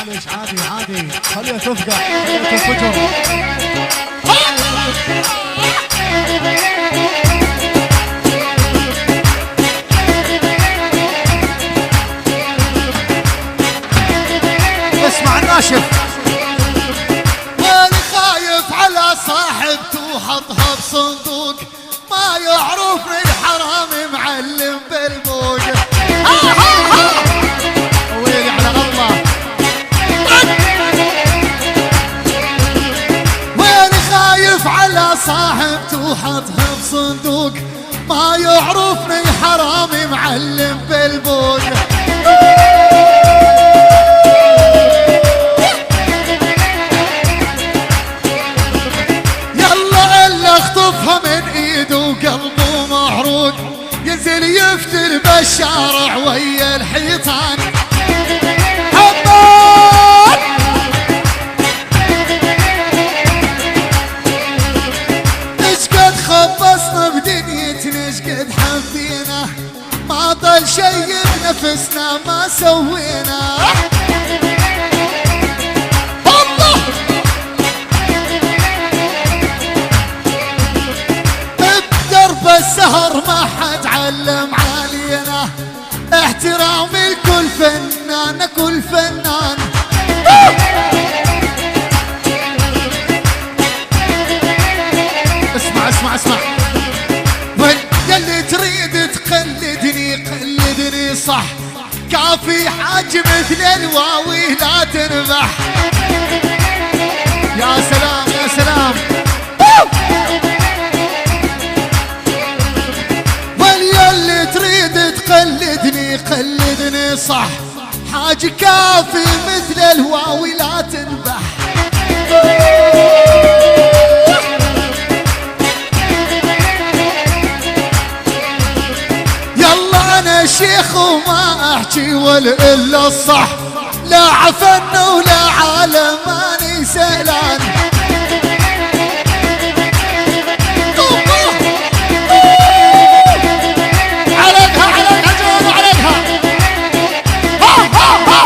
معلش عادي عادي، خليها تفقع خليها تنفجر. اسمع الناشف. وين خايف على صاحبته وحطها بصندوق، ما يعرف الحرام معلم بالبوق. ويلي على الله. وين خايف على صاحبته وحطها بصندوق، ما يعرفني حرام معلم بالبوق. يلا الا اخطفها من ايده وقلبه محروق، ينزل يفتر بالشارع ويا الحيطان. حبان ايش قد خبصنا بدنيتنا، ايش قد حبينا، ما ضل شي بنفسنا ما سوينا. الله بدرب السهر ما حد علم علينا، احترامي لكل فنان كل فنان. اسمع اسمع اسمع. يلي تريد تقلدني قلدني صح، كافي حاج مثل الواوي لا تنبح. يا سلام يا سلام. واليلي تريد تقلدني قلدني صح، حاج كافي مثل الواوي لا تنبح. يلا انا شيخ وما احكي ولا الا الصح، لا عفن ولا عالم ماني سيلان. عليها عليها جواب عليها. ها ها ها.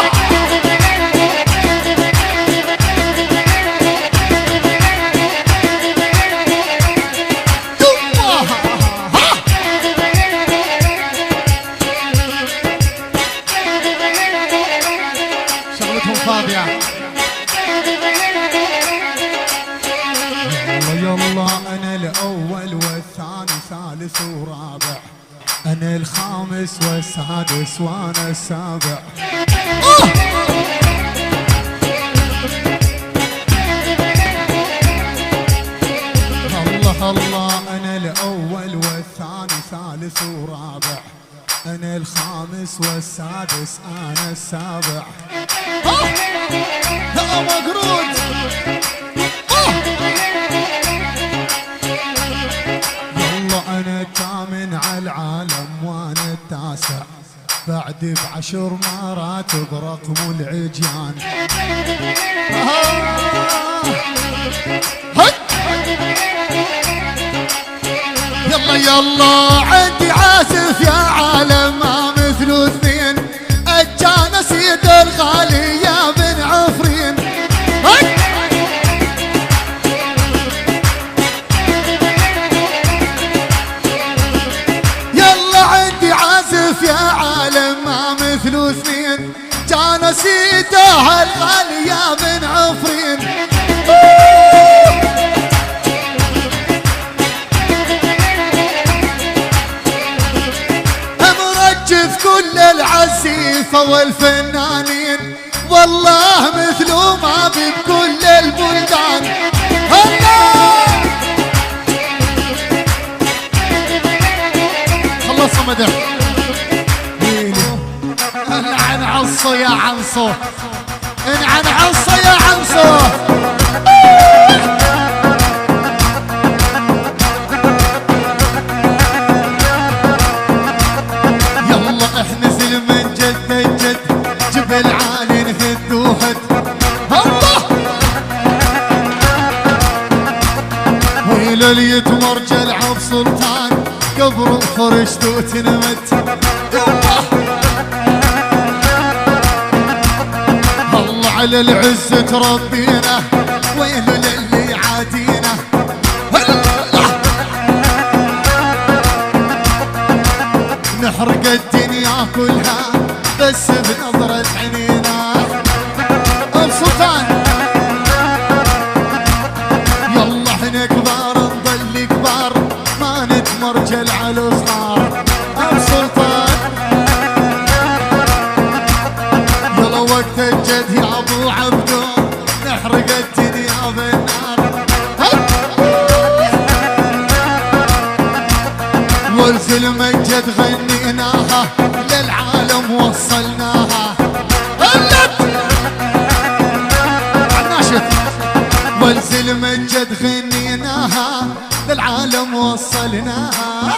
شغلتهم فاضية. يلا انا الاول والثاني ثالث ورابع، انا الخامس والسادس وانا السابع. الله الله انا الاول والثاني ثالث ورابع، انا الخامس والسادس انا السابع. يا مقرود والله انا الثامن على العالم وانا التاسع، بعد ب10 مرات برقم العجيان. يلا يلا عندي عازف يا عالم ما مثله اثنين، اجانا سيد الغالي يا بن عفرين. يلا عندي عازف يا عالم ما مثله اثنين، جانا سيده الغالي يا بن عفرين. مرجف كل العزيفة والفنانين، والله مثله ما بكل البلدان. الله خلصوا مدح. انعن عصو يا عنصو، انعن عصو يا عنصو. يلا احنزل من جد الجد، جبل عالي نهد وهد. الله ويل اليتم رجل عب سلطان، قبر فرشته تنمت. الله على العز تربينا ويل للي عادينا. نحرق الدنيا كلها بس بنظرة عينينا. ام سلطان يلا احنا كبار نضل كبار ما نتمرجل على الصغار. ام سلطان يلا وقت الجد يا ابو عبدو نحرق الدنيا بالنار. والزل مجد غنيناها للعالم وصلناها. والزل مجد غنيناها للعالم وصلناها.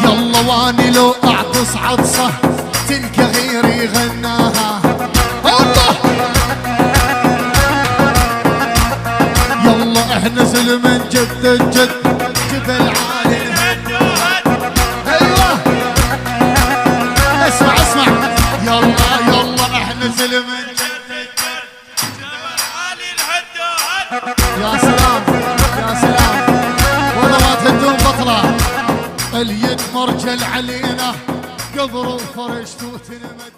يلا واني لو اعطس عطسه تلقى غيري غناها. الله يلا احنا زل من جد الجد جبل عالي. ايوه اسمع اسمع يلا يلا احنا زل من جد الجد جبل عالي الهداد. يا سلام يا سلام والله ما تهدون بطله. اليد مرجل علينا قبر وفرشت وتنمد.